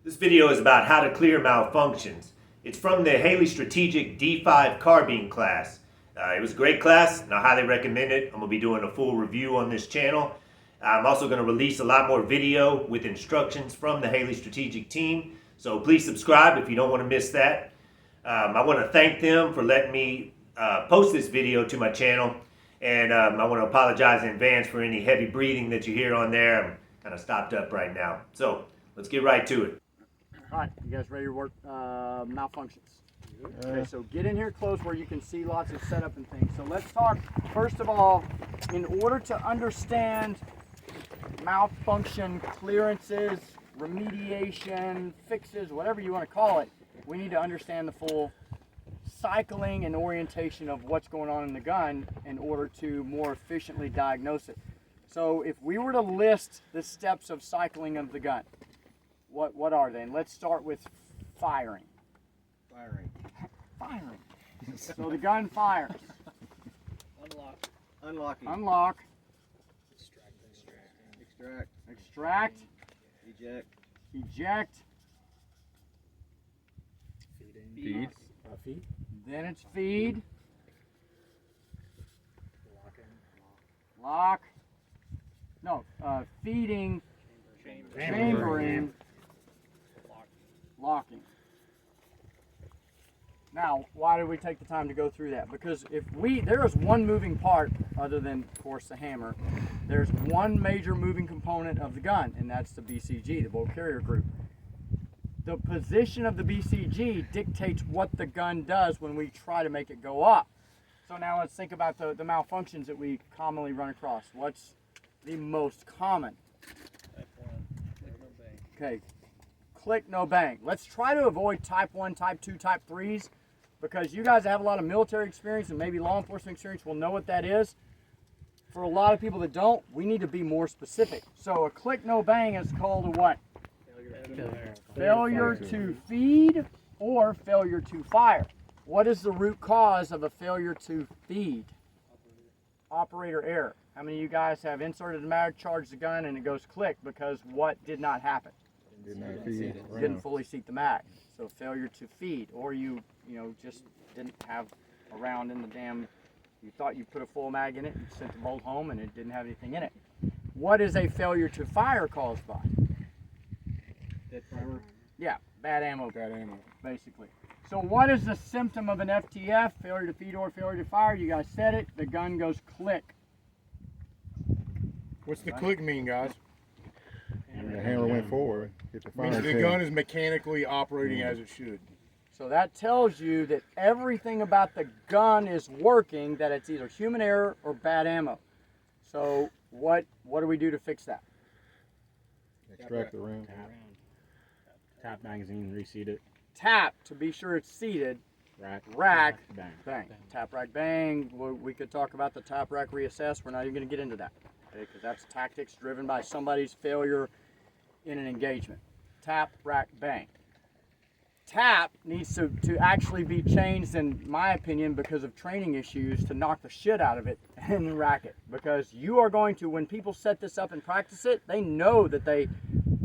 This video is about how to clear malfunctions. It's from the Haley Strategic D5 Carbine class. It was a great class and I highly recommend it. I'm going to be doing a full review on this channel. I'm also going to release a lot more video with instructions from the Haley Strategic team. So please subscribe if you don't want to miss that. I want to thank them for letting me post this video to my channel. And I want to apologize in advance for any heavy breathing that you hear on there. I'm kind of stopped up right now. So let's get right to it. All right, you guys ready to work malfunctions? Okay, so get in here close where you can see lots of setup and things. So let's talk, first of all, in order to understand malfunction clearances, remediation, fixes, whatever you want to call it, we need to understand the full cycling and orientation of what's going on in the gun in order to more efficiently diagnose it. So if we were to list the steps of cycling of the gun, what are they? And let's start with firing. Firing. So the gun fires. Unlock. Unlocking. Unlock. Extract. Extract. Eject. Eject. Feed. Feed. Then it's feed. Lock. No, feeding. Chambering. Locking. Now, why did we take the time to go through that? Because there is one moving part, other than, of course, the hammer. There's one major moving component of the gun, and that's the BCG, the bolt carrier group. The position of the BCG dictates what the gun does when we try to make it go up. So now let's think about the malfunctions that we commonly run across. What's the most common? Type 1. Click, no bang. Okay, click, no bang. Let's try to avoid type 1, type 2, type 3s, because you guys have a lot of military experience and maybe law enforcement experience will know what that is. For a lot of people that don't, we need to be more specific. So a click, no bang is called a what? Failure to feed or failure to fire. What is the root cause of a failure to feed? Operator error. How many of you guys have inserted a mag, charged the gun, and it goes click because what did not happen? Didn't fully seat the mag. So failure to feed, or you just didn't have a round in the damn. You thought you put a full mag in it and sent the bolt home, and it didn't have anything in it. What is a failure to fire caused by? Dead primer. Yeah, bad ammo, basically. So what is the symptom of an FTF, failure to feed or failure to fire? You guys said it, the gun goes click. What's the click mean, guys? The hammer went forward. Hit the fire Means the pin. gun is mechanically operating as it should. So that tells you that everything about the gun is working, that it's either human error or bad ammo. So what do we do to fix that? Extract the round. Tap magazine, reseat it. Tap to be sure it's seated. Rack, bang. Tap, rack, bang. We could talk about the tap, rack, reassess. We're not even going to get into that, because that's tactics driven by somebody's failure in an engagement. Tap, rack, bang. Tap needs to actually be changed, in my opinion, because of training issues, to knock the shit out of it and rack it. Because you are going to, when people set this up and practice it, they know that the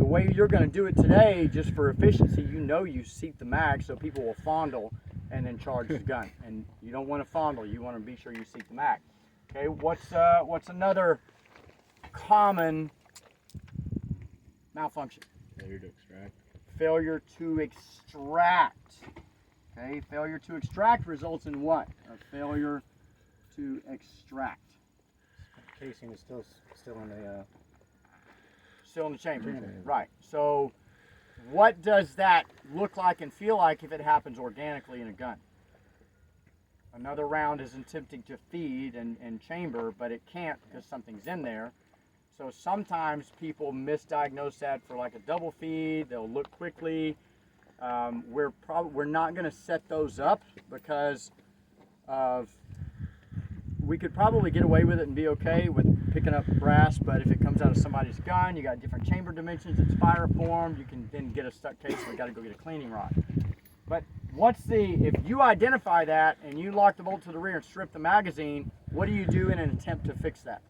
way you're going to do it today, just for efficiency, you seat the mag so people will fondle and then charge the gun. And you don't want to fondle, you want to be sure you seat the mag. Okay, what's another common malfunction? Failure to extract. Failure to extract. Okay, failure to extract results in what? A failure to extract. Casing is still in the Still in the chamber. Right. So what does that look like and feel like if it happens organically in a gun? Another round is attempting to feed and chamber, but it can't because something's in there. So sometimes people misdiagnose that for like a double feed. They'll look quickly. We're not going to set those up because of, we could probably get away with it and be okay with picking up brass, but if it comes out of somebody's gun, you got different chamber dimensions, it's fireform, you can then get a stuck case, so we got to go get a cleaning rod. But if you identify that and you lock the bolt to the rear and strip the magazine, what do you do in an attempt to fix that?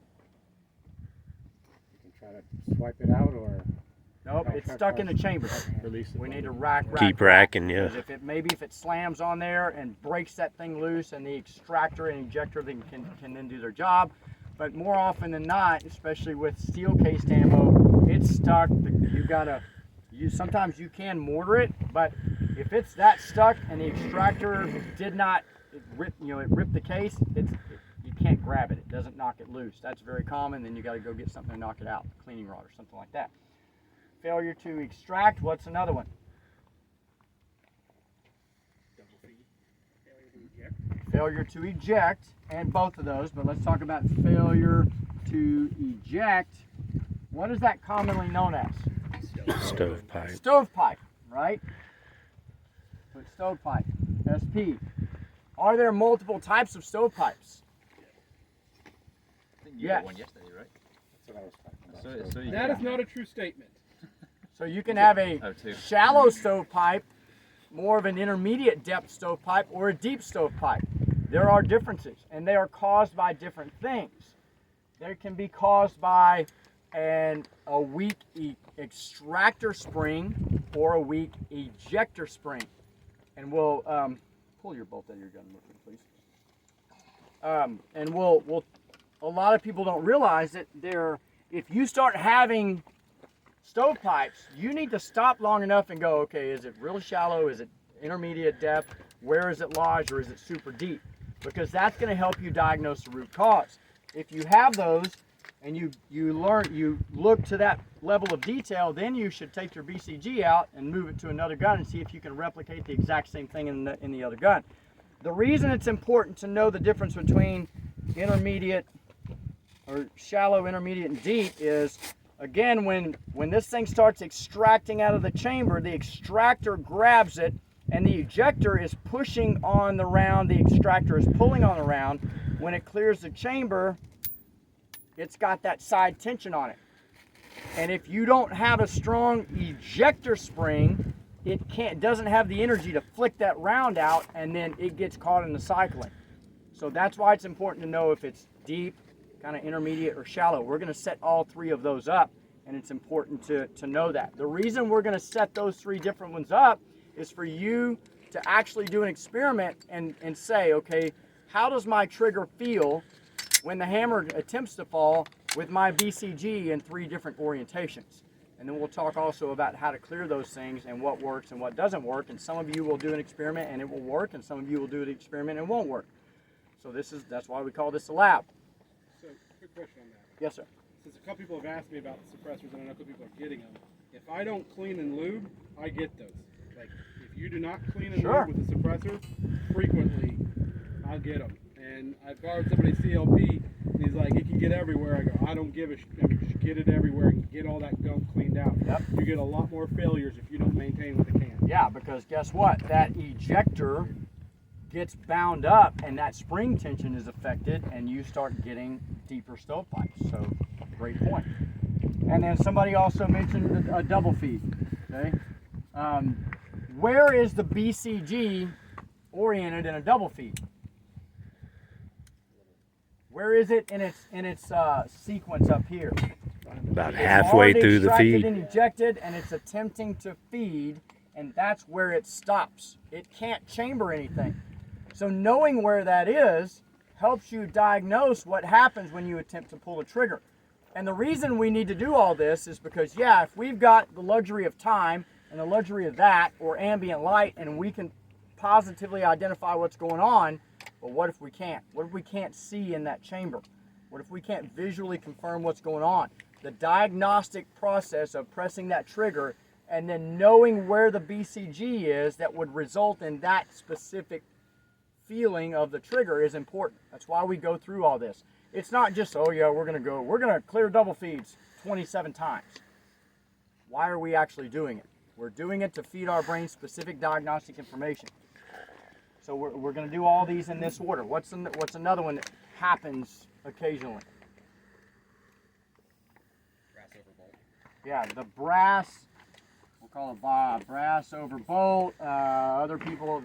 You can try to swipe it out, or Nope, it's stuck in the chamber. Release it. We need to rack. Keep racking, yeah. Because if it slams on there and breaks that thing loose, and the extractor and ejector thing can then do their job. But more often than not, especially with steel cased ammo, it's stuck. Sometimes you can mortar it, but if it's that stuck and the extractor did not, it ripped the case, you can't grab it. It doesn't knock it loose. That's very common. Then you got to go get something to knock it out, a cleaning rod or something like that. Failure to extract. What's another one? Failure to eject, and both of those, but let's talk about failure to eject. What is that commonly known as? Stovepipe. Stovepipe, right? So it's stovepipe, SP. Are there multiple types of stovepipes? I think you Yes. got one yesterday, right? That's what I was talking about. So you That is not a true statement. So you can have a Oh, two. shallow stovepipe, more of an intermediate depth stovepipe, or a deep stovepipe. There are differences, and they are caused by different things. They can be caused by a weak extractor spring or a weak ejector spring. And we'll pull your bolt out of your gun, please. And we'll. A lot of people don't realize that if you start having stovepipes, you need to stop long enough and go, okay, is it real shallow? Is it intermediate depth? Where is it lodged, or is it super deep? Because that's going to help you diagnose the root cause. If you have those and you look to that level of detail, then you should take your BCG out and move it to another gun and see if you can replicate the exact same thing in the other gun. The reason it's important to know the difference between intermediate or shallow, intermediate, and deep is, again, when this thing starts extracting out of the chamber, the extractor grabs it and the ejector is pushing on the round, the extractor is pulling on the round. When it clears the chamber, it's got that side tension on it. And if you don't have a strong ejector spring, it doesn't have the energy to flick that round out, and then it gets caught in the cycling. So that's why it's important to know if it's deep, kind of intermediate, or shallow. We're going to set all three of those up, and it's important to know that. The reason we're going to set those three different ones up is for you to actually do an experiment and say, okay, how does my trigger feel when the hammer attempts to fall with my BCG in three different orientations? And then we'll talk also about how to clear those things and what works and what doesn't work. And some of you will do an experiment and it will work, and some of you will do an experiment and it won't work. So that's why we call this a lab. So, quick question on that. Yes, sir. Since a couple people have asked me about the suppressors, and I know a couple people are getting them, if I don't clean and lube, I get those. Like, if you do not clean and Sure. lube with the suppressor frequently, I'll get them. And I borrowed somebody's CLP, and he's like, it can get everywhere. I go, I don't give a shit. I mean, just get it everywhere and get all that gunk cleaned out. Yep. You get a lot more failures if you don't maintain what they can. Yeah, because guess what? That ejector gets bound up and that spring tension is affected, and you start getting deeper stovepipes. So, great point. And then somebody also mentioned a double feed. Okay, where is the BCG oriented in a double feed? Where is it in its sequence up here? About It's halfway already through the extracted feed. and ejected, and it's attempting to feed, and that's where it stops. It can't chamber anything. So knowing where that is helps you diagnose what happens when you attempt to pull a trigger. And the reason we need to do all this is because, yeah, if we've got the luxury of time and the luxury of that, or ambient light, and we can positively identify what's going on, but what if we can't? What if we can't see in that chamber? What if we can't visually confirm what's going on? The diagnostic process of pressing that trigger and then knowing where the BCG is that would result in that specific feeling of the trigger is important. That's why we go through all this. It's not just, oh yeah, we're gonna clear double feeds 27 times. Why are we actually doing it? We're doing it to feed our brain specific diagnostic information. So we're gonna do all these in this order. What's another one that happens occasionally? Brass over bolt. Yeah, the brass. We'll call it brass over bolt. Other people,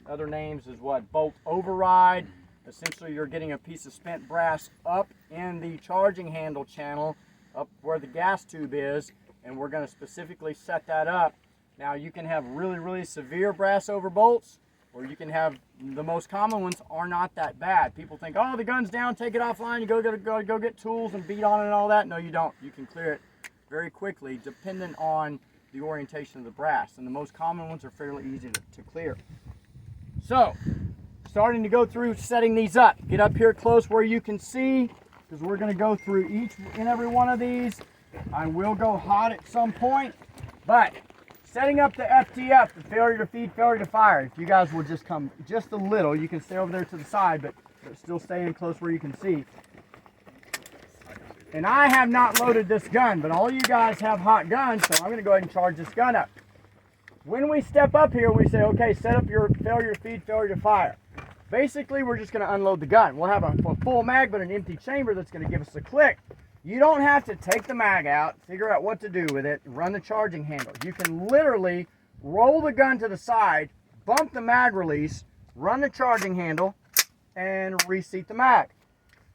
other names is what? Bolt override. Essentially, you're getting a piece of spent brass up in the charging handle channel, up where the gas tube is, and we're going to specifically set that up. Now you can have really, really severe brass over bolts, or you can have the most common ones are not that bad. People think, oh, the gun's down, take it offline, you go get tools and beat on it and all that. No, you don't. You can clear it very quickly, dependent on the orientation of the brass, and the most common ones are fairly easy to clear. So, starting to go through setting these up. Get up here close where you can see, because we're going to go through each and every one of these. I will go hot at some point, but setting up the FTF, the failure to feed, failure to fire. If you guys will just come just a little, you can stay over there to the side, but still stay in close where you can see. And I have not loaded this gun, but all you guys have hot guns, so I'm going to go ahead and charge this gun up. When we step up here, we say, okay, set up your failure to feed, failure to fire. Basically, we're just going to unload the gun. We'll have a full mag, but an empty chamber that's going to give us a click. You don't have to take the mag out, figure out what to do with it, run the charging handle. You can literally roll the gun to the side, bump the mag release, run the charging handle, and reseat the mag.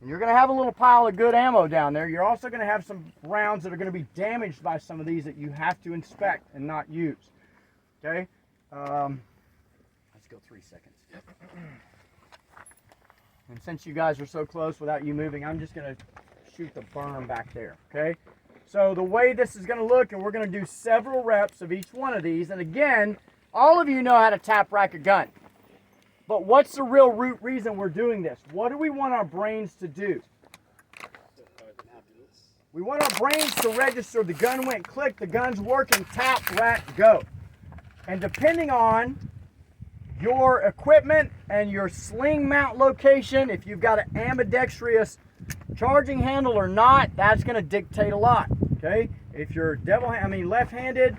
And you're going to have a little pile of good ammo down there. You're also going to have some rounds that are going to be damaged by some of these that you have to inspect and not use. Okay? Let's go 3 seconds. And since you guys are so close without you moving, I'm just going to shoot the berm back there. Okay? So the way this is going to look, and we're going to do several reps of each one of these. And again, all of you know how to tap rack a gun. But what's the real root reason we're doing this? What do we want our brains to do? We want our brains to register the gun went click, the gun's working, tap, rack, go. And depending on your equipment and your sling mount location, if you've got an ambidextrous charging handle or not, that's going to dictate a lot. Okay? If you're left-handed,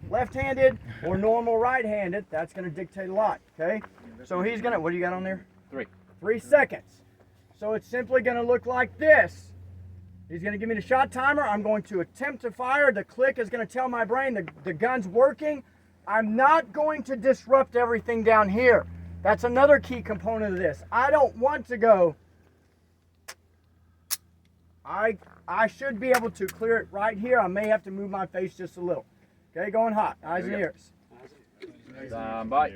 left-handed or normal right-handed, that's going to dictate a lot. Okay? So he's going to, what do you got on there? 3 seconds. So it's simply going to look like this. He's going to give me the shot timer. I'm going to attempt to fire. The click is going to tell my brain the gun's working. I'm not going to disrupt everything down here. That's another key component of this. I don't want to go. I should be able to clear it right here. I may have to move my face just a little. Okay, going hot. Eyes and ears. Bye.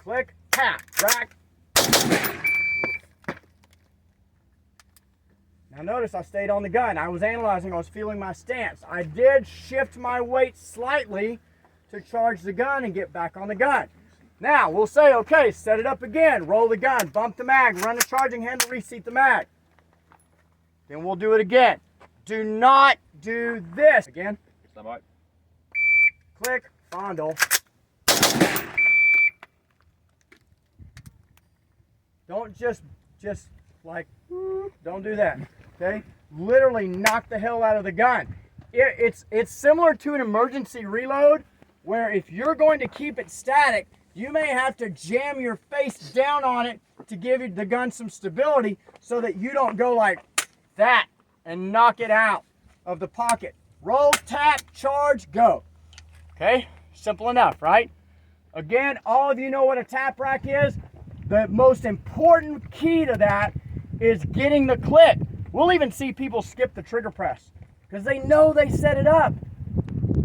Click, tap, rack. Now notice I stayed on the gun. I was analyzing, I was feeling my stance. I did shift my weight slightly to charge the gun and get back on the gun. Now we'll say, okay, set it up again, roll the gun, bump the mag, run the charging handle, reseat the mag. Then we'll do it again. Do not do this. Again. Click, fondle. Don't just like, don't do that. Okay? Literally knock the hell out of the gun. It's similar to an emergency reload, where if you're going to keep it static, you may have to jam your face down on it to give the gun some stability so that you don't go like that and knock it out of the pocket. Roll, tap, charge, go. Okay? Simple enough, right? Again, all of you know what a tap rack is. The most important key to that is getting the click. We'll even see people skip the trigger press because they know they set it up.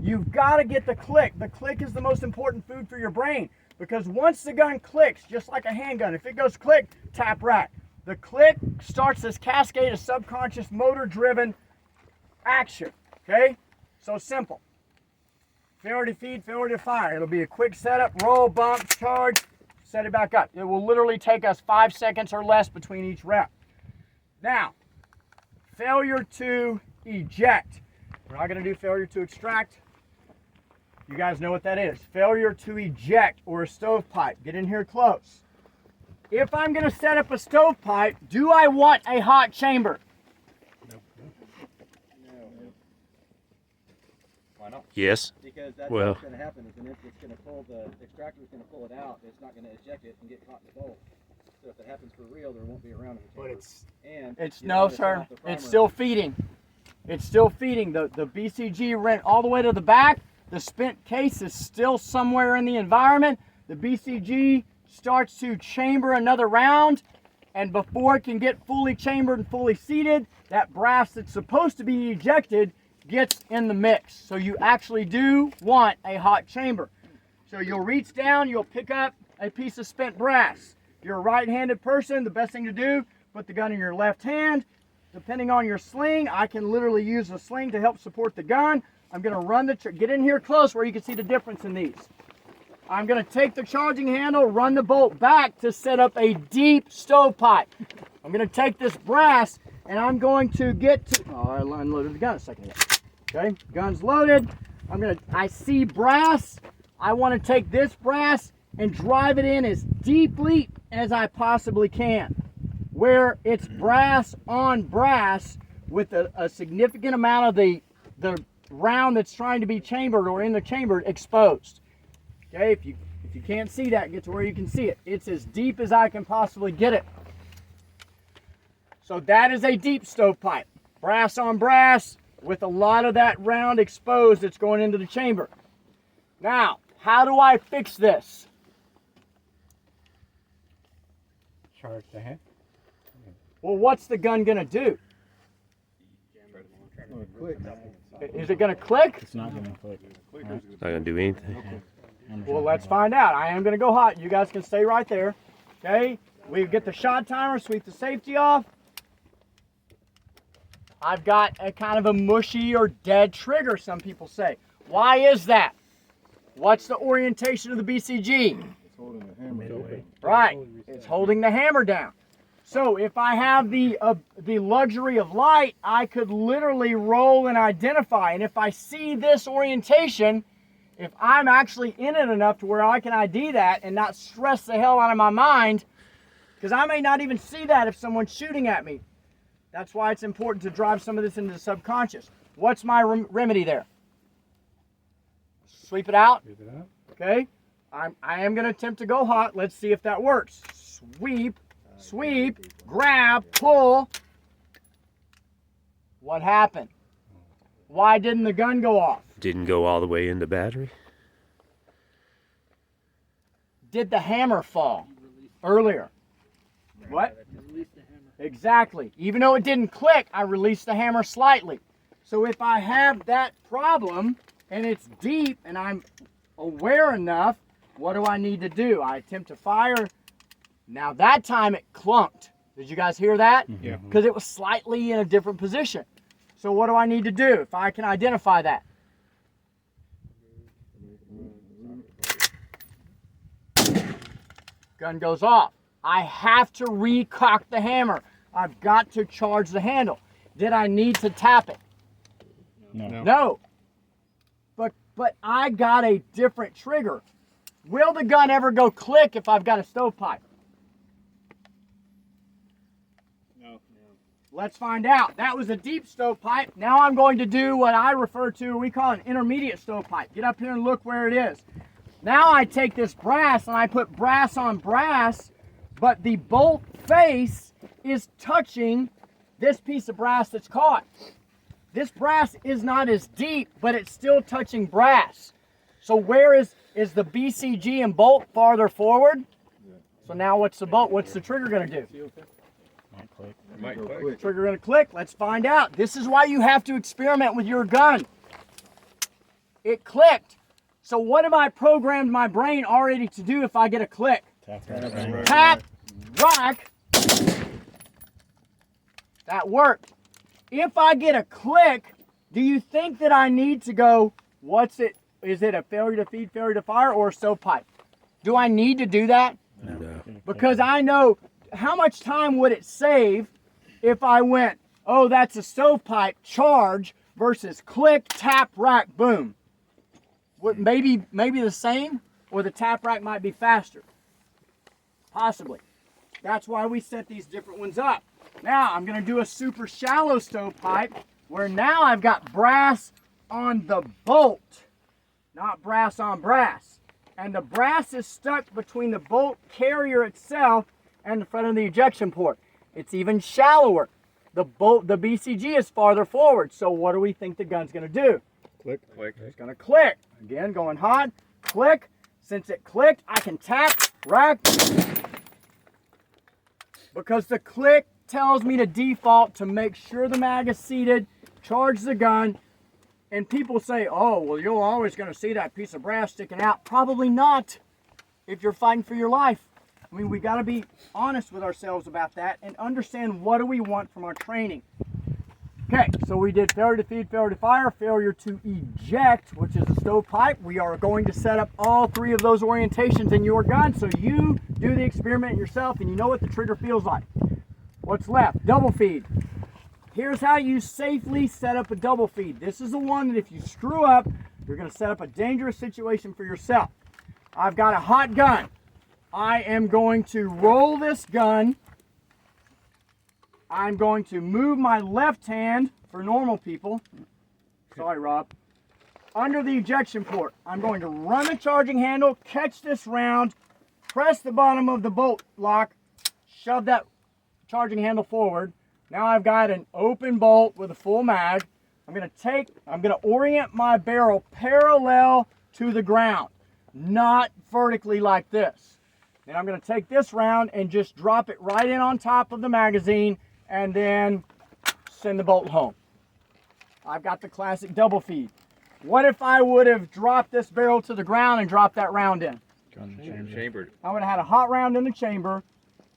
You've got to get the click. The click is the most important food for your brain, because once the gun clicks, just like a handgun, if it goes click, tap rack. The click starts this cascade of subconscious motor-driven action. Okay? So simple. Failure to feed, failure to fire. It'll be a quick setup, roll, bump, charge, set it back up. It will literally take us 5 seconds or less between each rep. Now, failure to eject. We're not going to do failure to extract. You guys know what that is. Failure to eject, or a stovepipe. Get in here close. If I'm going to set up a stovepipe, do I want a hot chamber? Why not? Yes. Because that's Well. what's going to happen is it's going to pull the extractor is going to pull it out. It's not going to eject it and get caught in the bolt. So if it happens for real, there won't be a round in the chamber. It's no, sir. It's still feeding. It's still feeding. The BCG went all the way to the back. The spent case is still somewhere in the environment. The BCG starts to chamber another round, and before it can get fully chambered and fully seated, that brass that's supposed to be ejected gets in the mix. So you actually do want a hot chamber. So you'll reach down, you'll pick up a piece of spent brass. If you're a right-handed person, the best thing to do, put the gun in your left hand. Depending on your sling, I can literally use the sling to help support the gun. I'm going to run the, get in here close where you can see the difference in these. I'm going to take the charging handle, run the bolt back to set up a deep stovepipe. I'm going to take this brass and I'm going to get to, oh, I unloaded the gun a second ago. Okay, gun's loaded. I see brass. I want to take this brass and drive it in as deeply as I possibly can, where it's brass on brass with a significant amount of the round that's trying to be chambered or in the chamber exposed. Okay, if you can't see that, get to where you can see it. It's as deep as I can possibly get it. So that is a deep stovepipe. Brass on brass with a lot of that round exposed that's going into the chamber. Now, how do I fix this? Charge the hand. Well, what's the gun gonna do? Click. Is it gonna click? It's not gonna click. It's not gonna do anything. Well, let's find out. I am gonna go hot. You guys can stay right there. Okay? We get the shot timer, sweep the safety off. I've got a kind of a mushy or dead trigger, some people say. Why is that? What's the orientation of the BCG? It's holding the hammer open. Right, it's holding the hammer down. So if I have the luxury of light, I could literally roll and identify. And if I see this orientation, if I'm actually in it enough to where I can ID that and not stress the hell out of my mind, because I may not even see that if someone's shooting at me. That's why it's important to drive some of this into the subconscious. What's my remedy there? Sweep it out. Okay. I am going to attempt to go hot. Let's see if that works. Sweep, sweep, grab, pull. What happened? Why didn't the gun go off? Didn't go all the way in the battery. Did the hammer fall earlier? What? Exactly. Even though it didn't click, I released the hammer slightly. So if I have that problem and it's deep and I'm aware enough, what do I need to do? I attempt to fire. Now that time it clunked. Did you guys hear that? Yeah. Because it was slightly in a different position. So what do I need to do if I can identify that? Gun goes off. I have to recock the hammer. I've got to charge the handle. Did I need to tap it? No. But I got a different trigger. Will the gun ever go click if I've got a stovepipe? No. Let's find out. That was a deep stovepipe. Now I'm going to do what I refer to, we call an intermediate stovepipe. Get up here and look where it is. Now I take this brass and I put brass on brass, but the bolt face is touching this piece of brass that's caught. This brass is not as deep, but it's still touching brass. So where is the BCG and bolt farther forward? So now what's the bolt? What's the trigger going to do? Might click. Trigger going to click. Let's find out. This is why you have to experiment with your gun. It clicked. So what have I programmed my brain already to do if I get a click? Tap, rack. That worked. If I get a click, do you think that I need to go, what's it? Is it a failure to feed, failure to fire, or a stovepipe? Do I need to do that? No. Because I know how much time would it save if I went, oh, that's a stovepipe, charge, versus click, tap, rack, boom. Maybe the same, or the tap rack might be faster. Possibly. That's why we set these different ones up. Now I'm going to do a super shallow stovepipe where now I've got brass on the bolt, not brass on brass. And the brass is stuck between the bolt carrier itself and the front of the ejection port. It's even shallower. The BCG is farther forward. So what do we think the gun's going to do? Click. It's going to click. Again, going hot, click. Since it clicked, I can tap, rack. Because the click tells me to default to make sure the mag is seated, charge the gun, And people say, oh, well, you're always going to see that piece of brass sticking out. Probably not if you're fighting for your life. I mean, we got to be honest with ourselves about that and understand what do we want from our training. Okay, so we did failure to feed, failure to fire, failure to eject, which is a stovepipe. We are going to set up all three of those orientations in your gun so you do the experiment yourself and you know what the trigger feels like. What's left? Double feed. Here's how you safely set up a double feed. This is the one that if you screw up, you're going to set up a dangerous situation for yourself. I've got a hot gun. I am going to roll this gun. I'm going to move my left hand for normal people. Sorry, Rob. Under the ejection port. I'm going to run the charging handle, catch this round, press the bottom of the bolt lock, shove that charging handle forward. Now I've got an open bolt with a full mag. I'm going to orient my barrel parallel to the ground, not vertically like this. And I'm going to take this round and just drop it right in on top of the magazine and then send the bolt home. I've got the classic double feed. What if I would have dropped this barrel to the ground and dropped that round in? Chambered. I would have had a hot round in the chamber,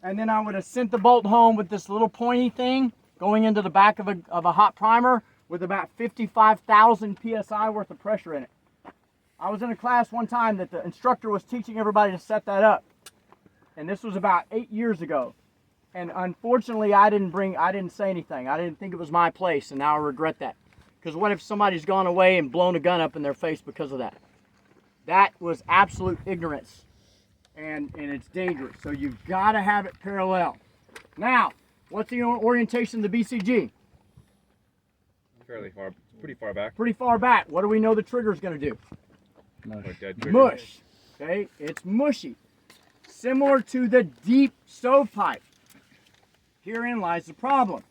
and then I would have sent the bolt home with this little pointy thing going into the back of a hot primer with about 55,000 psi worth of pressure in it. I was in a class one time that the instructor was teaching everybody to set that up. And this was about 8 years ago. And unfortunately, I didn't say anything. I didn't think it was my place, and now I regret that. Because what if somebody's gone away and blown a gun up in their face because of that? That was absolute ignorance, and it's dangerous. So you've got to have it parallel. Now, what's the orientation of the BCG? Fairly far, pretty far back. Pretty far back. What do we know the trigger's going to do? Or dead trigger. Mush. Okay, it's mushy. Similar to the deep stovepipe. Herein lies the problem.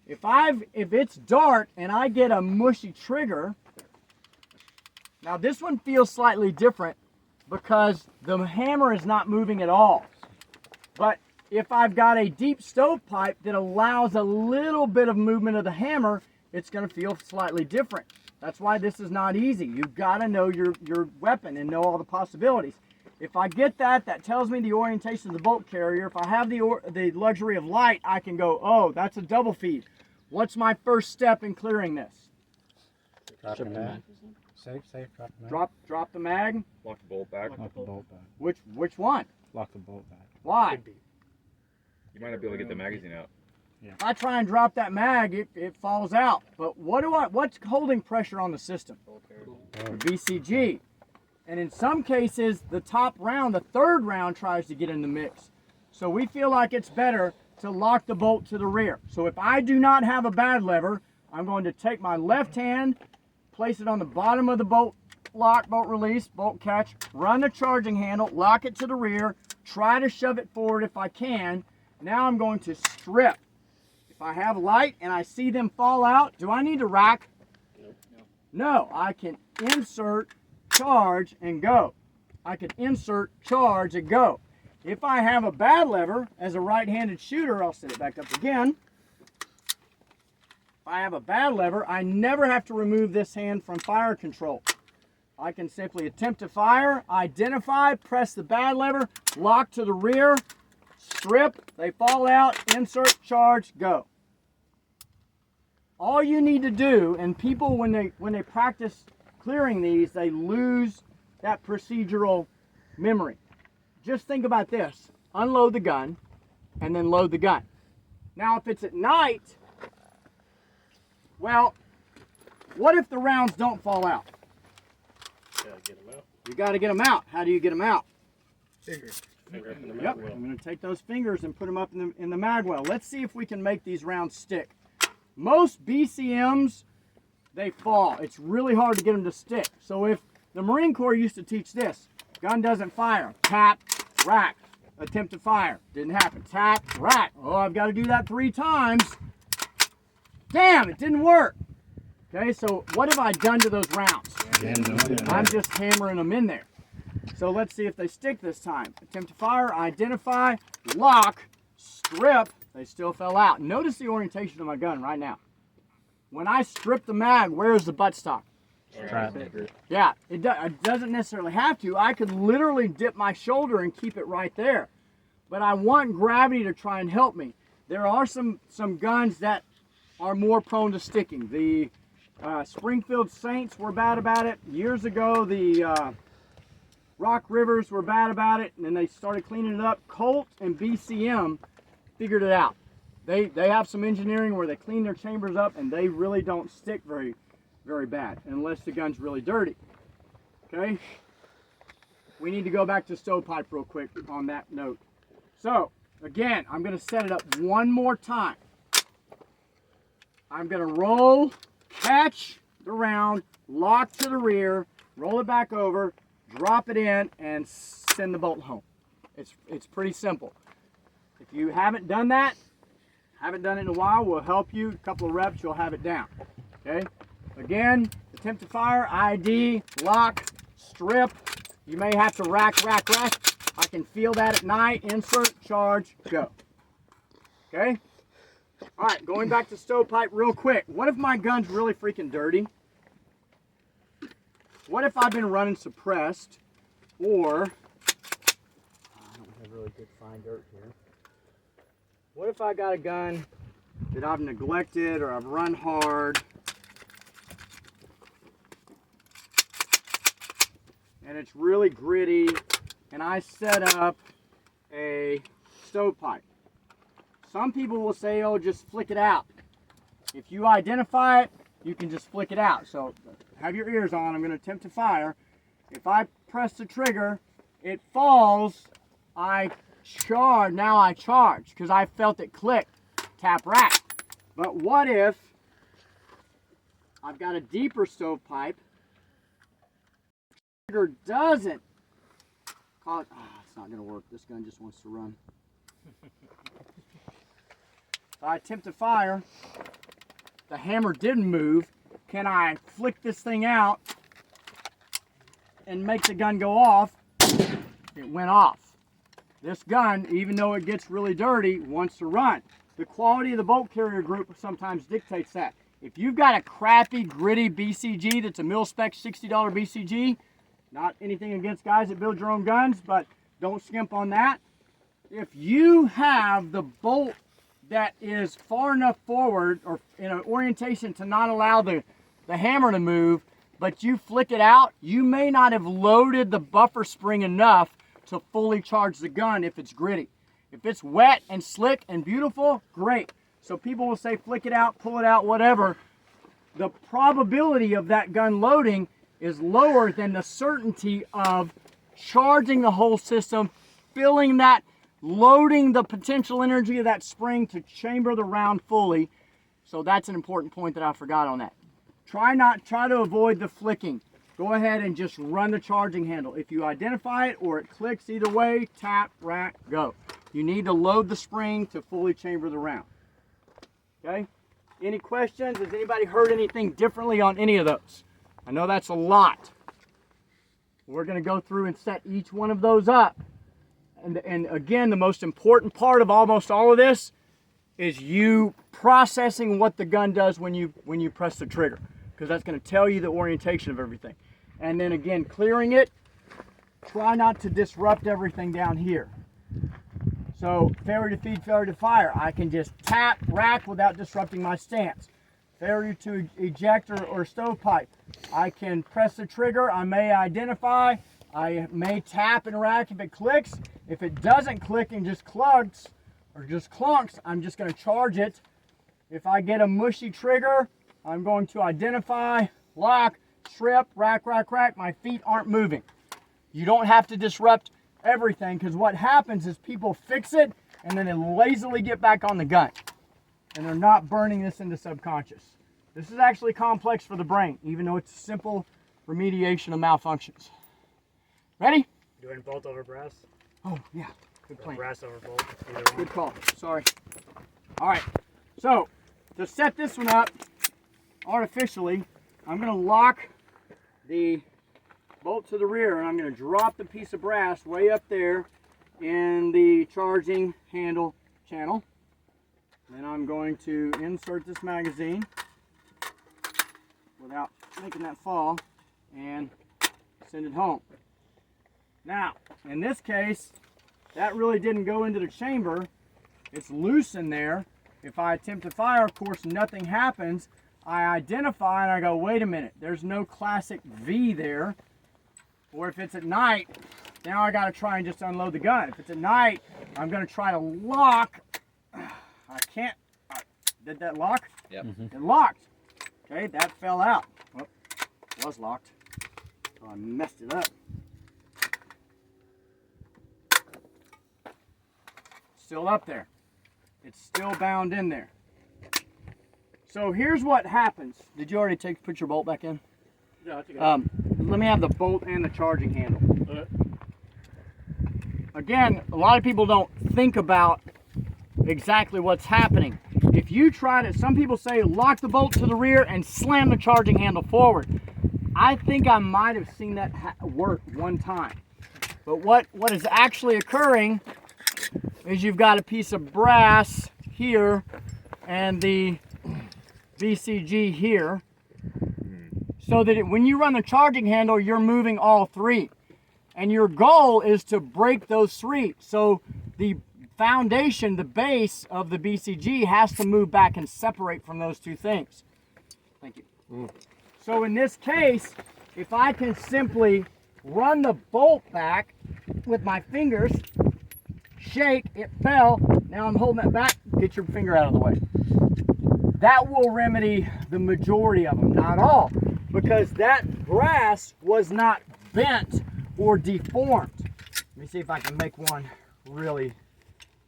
If it's dark and I get a mushy trigger, now this one feels slightly different because the hammer is not moving at all. But if I've got a deep stovepipe that allows a little bit of movement of the hammer, it's going to feel slightly different. That's why this is not easy. You've got to know your weapon and know all the possibilities. If I get that, that tells me the orientation of the bolt carrier. If I have the luxury of light, I can go, oh, that's a double feed. What's my first step in clearing this? Drop the mag. Safe, drop the mag. Drop the mag. Lock the bolt back. Lock the bolt back. Which one? Lock the bolt back. Why? You might not be able to get the magazine out. If I try and drop that mag, it falls out. But what's holding pressure on the system? The BCG. And in some cases, the top round, the third round, tries to get in the mix. So we feel like it's better to lock the bolt to the rear. So if I do not have a bad lever, I'm going to take my left hand, place it on the bottom of the bolt lock, bolt release, bolt catch, run the charging handle, lock it to the rear, try to shove it forward if I can. Now I'm going to strip. If I have light and I see them fall out, do I need to rack? No, I can insert, charge, and go. I can insert, charge, and go. If I have a bad lever, as a right-handed shooter, I'll set it back up again. If I have a bad lever, I never have to remove this hand from fire control. I can simply attempt to fire, identify, press the bad lever, lock to the rear, strip, they fall out, insert, charge, go. All you need to do, and people when they practice clearing these, they lose that procedural memory. Just think about this. Unload the gun and then load the gun. Now if it's at night, well, what if the rounds don't fall out? You got to get them out. How do you get them out? Fingers. Yep, I'm going to take those fingers and put them up in the mag well. Let's see if we can make these rounds stick. Most BCMs, they fall. It's really hard to get them to stick. So if the Marine Corps used to teach this, gun doesn't fire, tap, rack, attempt to fire, didn't happen, tap, rack. Oh, I've got to do that 3 times. Damn, it didn't work. Okay, so what have I done to those rounds? I'm just hammering them in there. So let's see if they stick this time. Attempt to fire, identify, lock, strip, they still fell out. Notice the orientation of my gun right now. When I strip the mag, where is the buttstock? Yeah, it doesn't necessarily have to. I could literally dip my shoulder and keep it right there. But I want gravity to try and help me. There are some guns that are more prone to sticking. The Springfield Saints were bad about it. Years ago, the Rock Rivers were bad about it, and then they started cleaning it up. Colt and BCM figured it out. They have some engineering where they clean their chambers up, and they really don't stick very bad unless the gun's really dirty. Okay? We need to go back to Stovepipe real quick on that note. So, again, I'm going to set it up one more time. I'm going to roll, catch the round, lock to the rear, roll it back over, drop it in, and send the bolt home. It's pretty simple. If you haven't done that, haven't done it in a while, we'll help you. A couple of reps, you'll have it down. Okay? Again, attempt to fire, ID, lock, strip. You may have to rack. I can feel that at night. Insert, charge, go. Okay? All right, going back to Stovepipe real quick. What if my gun's really freaking dirty? What if I've been running suppressed, or I don't have really good fine dirt here. What if I got a gun that I've neglected or I've run hard, and it's really gritty, and I set up a stovepipe? Some people will say, oh, just flick it out. If you identify it, you can just flick it out. So have your ears on. I'm going to attempt to fire. If I press the trigger, it falls. I charge. Now I charge because I felt it click. Tap rack. But what if I've got a deeper stovepipe? Trigger doesn't. It's not going to work. This gun just wants to run. I attempt to fire. The hammer didn't move. Can I flick this thing out and make the gun go off? It went off. This gun, even though it gets really dirty, wants to run. The quality of the bolt carrier group sometimes dictates that. If you've got a crappy, gritty BCG that's a mil-spec $60 BCG, not anything against guys that build your own guns, but don't skimp on that. If you have the bolt that is far enough forward or in an orientation to not allow the hammer to move, but you flick it out, you may not have loaded the buffer spring enough to fully charge the gun if it's gritty. If it's wet and slick and beautiful, great. So people will say flick it out, pull it out, whatever. The probability of that gun loading is lower than the certainty of charging the whole system, filling that, loading the potential energy of that spring to chamber the round fully. So that's an important point that I forgot on that. Try to avoid the flicking. Go ahead and just run the charging handle. If you identify it or it clicks, either way, tap, rack, go. You need to load the spring to fully chamber the round. Okay? Any questions? Has anybody heard anything differently on any of those? I know that's a lot. We're going to go through and set each one of those up. And again, the most important part of almost all of this is you processing what the gun does when you press the trigger, because that's going to tell you the orientation of everything. And then again, clearing it, try not to disrupt everything down here. So failure to feed, failure to fire, I can just tap, rack without disrupting my stance. Failure to eject or stovepipe, I can press the trigger, I may identify, I may tap and rack if it clicks. If it doesn't click and just clunks, I'm just going to charge it. If I get a mushy trigger, I'm going to identify, lock, strip, rack. My feet aren't moving. You don't have to disrupt everything, because what happens is people fix it and then they lazily get back on the gun. And they're not burning this into subconscious. This is actually complex for the brain, even though it's a simple remediation of malfunctions. Ready? Doing bolt over brass? Oh, yeah. Good plan. Brass over bolt. Good call. Sorry. All right. So, to set this one up artificially, I'm going to lock the bolt to the rear, and I'm going to drop the piece of brass way up there in the charging handle channel. Then I'm going to insert this magazine without making that fall and send it home. Now, in this case, that really didn't go into the chamber. It's loose in there. If I attempt to fire, of course, nothing happens. I identify and I go, wait a minute, there's no classic V there. Or if it's at night, now I gotta try and just unload the gun. If it's at night, I'm gonna try to lock. I can't, did that lock? Yep. It locked. Okay, that fell out. Well, it was locked. So I messed it up. Still up there. It's still bound in there. So here's what happens. Did you already put your bolt back in? Yeah, I think I Let me have the bolt and the charging handle. Again, a lot of people don't think about exactly what's happening. If you try to, some people say lock the bolt to the rear and slam the charging handle forward. I think I might have seen that work one time. But what is actually occurring is you've got a piece of brass here and the BCG here, so that when you run the charging handle, you're moving all three. And your goal is to break those three. So the foundation, the base of the BCG has to move back and separate from those two things. Thank you. So in this case, if I can simply run the bolt back with my fingers, shake, it fell, now I'm holding that back, get your finger out of the way. That will remedy the majority of them, not all, because that brass was not bent or deformed. Let me see if I can make one really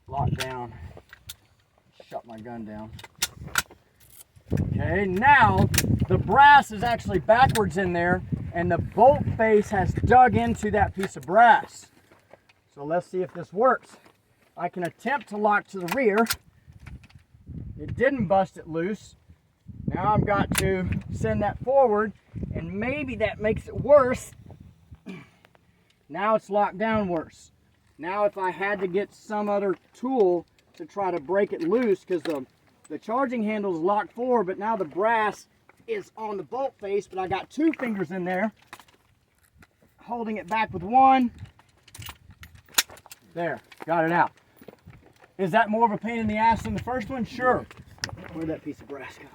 lock down. Shut my gun down. Okay, now the brass is actually backwards in there and the bolt face has dug into that piece of brass. So let's see if this works. I can attempt to lock to the rear. It didn't bust it loose. Now I've got to send that forward and maybe that makes it worse. Now it's locked down worse. Now if I had to get some other tool to try to break it loose, because the charging handle is locked forward, but now the brass is on the bolt face, but I got two fingers in there, holding it back with one. There, got it out. Is that more of a pain in the ass than the first one? Sure. Where'd that piece of brass go?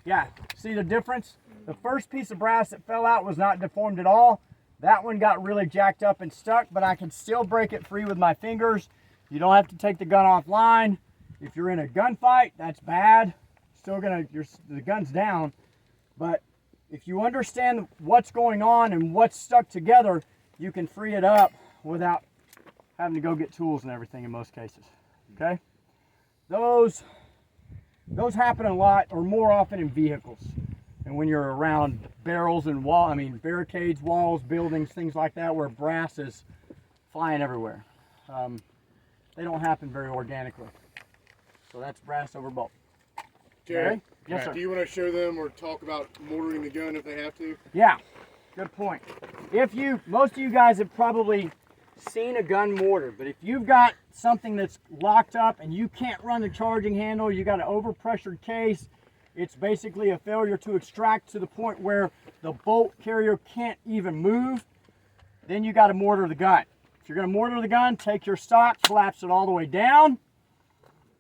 Yeah, see the difference? The first piece of brass that fell out was not deformed at all. That one got really jacked up and stuck, but I can still break it free with my fingers. You don't have to take the gun offline. If you're in a gunfight, that's bad. The gun's down. But if you understand what's going on and what's stuck together, you can free it up without having to go get tools and everything in most cases. Okay? Those happen a lot or more often in vehicles. And when you're around barrels and barricades, walls, buildings, things like that, where brass is flying everywhere. They don't happen very organically. So that's brass over bolt. Jared, Okay? Yes, sir. do you want to show them or talk about mortaring the gun if they have to? Yeah, good point. Most of you guys have probably seen a gun mortar, but if you've got something that's locked up and you can't run the charging handle, you got an overpressured case, it's basically a failure to extract to the point where the bolt carrier can't even move, then you got to mortar the gun. If you're going to mortar the gun, take your stock, collapse it all the way down.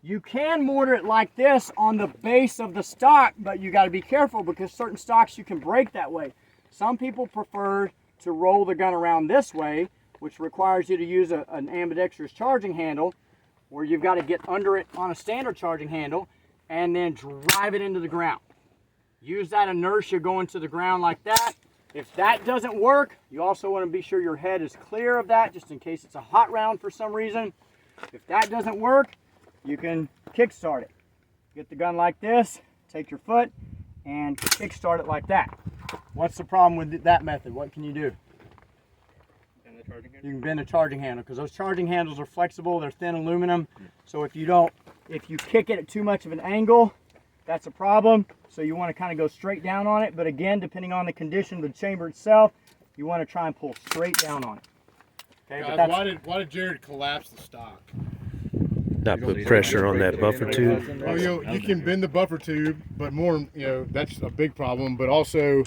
You can mortar it like this on the base of the stock, but you got to be careful because certain stocks you can break that way. Some people prefer to roll the gun around this way, which requires you to use an ambidextrous charging handle, where you've got to get under it on a standard charging handle and then drive it into the ground. Use that inertia going to the ground like that. If that doesn't work, you also want to be sure your head is clear of that, just in case it's a hot round for some reason. If that doesn't work, you can kickstart it. Get the gun like this, take your foot, and kickstart it like that. What's the problem with that method? What can you do? You can bend the charging handle, because those charging handles are flexible, they're thin aluminum. So if you kick it at too much of an angle, that's a problem. So you want to kind of go straight down on it. But again, depending on the condition of the chamber itself, you want to try and pull straight down on it. Okay, Guys, why did Jared collapse the stock? Not put pressure on that buffer tube. Well, you can bend the buffer tube, but more, that's a big problem. But also,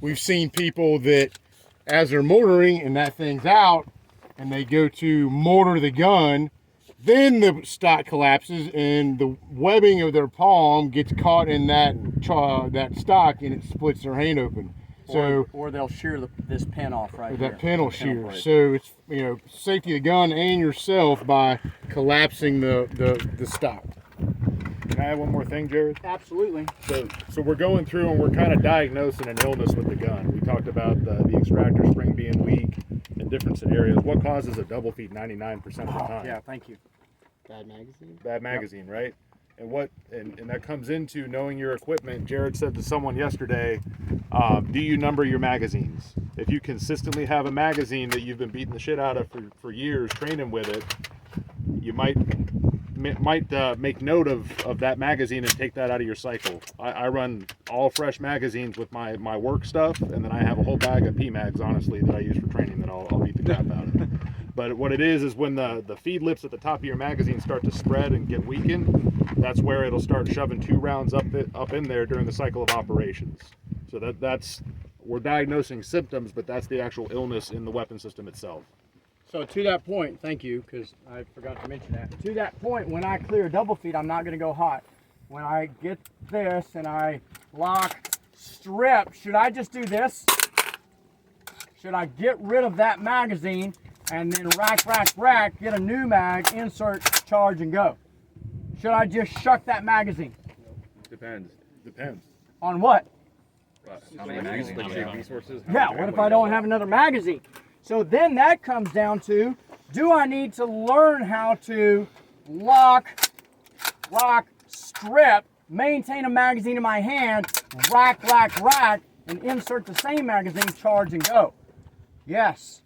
we've seen people that, as they're mortaring and that thing's out, and they go to mortar the gun, then the stock collapses and the webbing of their palm gets caught in that stock and it splits their hand open. So or they'll shear this pin off right here. that pin will The pin shear. break. So it's safety of the gun and yourself by collapsing the stock. Can I add one more thing, Jared? Absolutely. So we're going through and we're kind of diagnosing an illness with the gun. We talked about the extractor spring being weak in different scenarios. What causes a double feed 99% of the time? Yeah, thank you. Bad magazine, right? And that comes into knowing your equipment. Jared said to someone yesterday, do you number your magazines? If you consistently have a magazine that you've been beating the shit out of for years, training with it, you might make note of that magazine and take that out of your cycle. I run all fresh magazines with my work stuff, and then I have a whole bag of PMags, honestly, that I use for training that I'll beat the crap out of. But what it is when the feed lips at the top of your magazine start to spread and get weakened, that's where it'll start shoving 2 rounds up in there during the cycle of operations. So that's we're diagnosing symptoms, but that's the actual illness in the weapon system itself. So to that point, thank you, because I forgot to mention that. To that point, when I clear double feed, I'm not going to go hot. When I get this and I lock, strip, should I just do this? Should I get rid of that magazine and then rack, get a new mag, insert, charge, and go? Should I just shuck that magazine? Depends. On what? How many magazines? How many resources? Yeah, what if I don't have another magazine? So then that comes down to, do I need to learn how to lock, strip, maintain a magazine in my hand, rack, and insert the same magazine, charge, and go? Yes.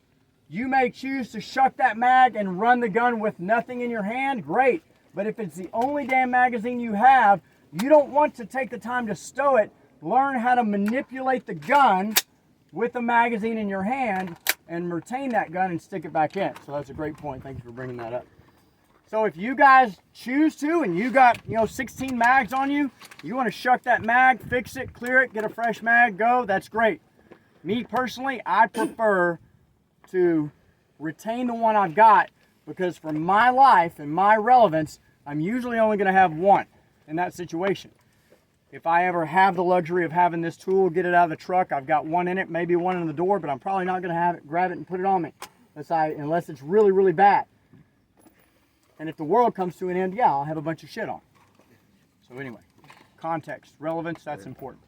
You may choose to shuck that mag and run the gun with nothing in your hand, great. But if it's the only damn magazine you have, you don't want to take the time to stow it, learn how to manipulate the gun with the magazine in your hand and retain that gun and stick it back in. So that's a great point. Thank you for bringing that up. So if you guys choose to and you got 16 mags on you, you want to shuck that mag, fix it, clear it, get a fresh mag, go, that's great. Me personally, I prefer to retain the one I've got because for my life and my relevance, I'm usually only going to have one in that situation. If I ever have the luxury of having this tool, get it out of the truck, I've got one in it, maybe one in the door, but I'm probably not going to have it, grab it and put it on me unless it's really, really bad. And if the world comes to an end, yeah, I'll have a bunch of shit on. So anyway, context, relevance, that's important.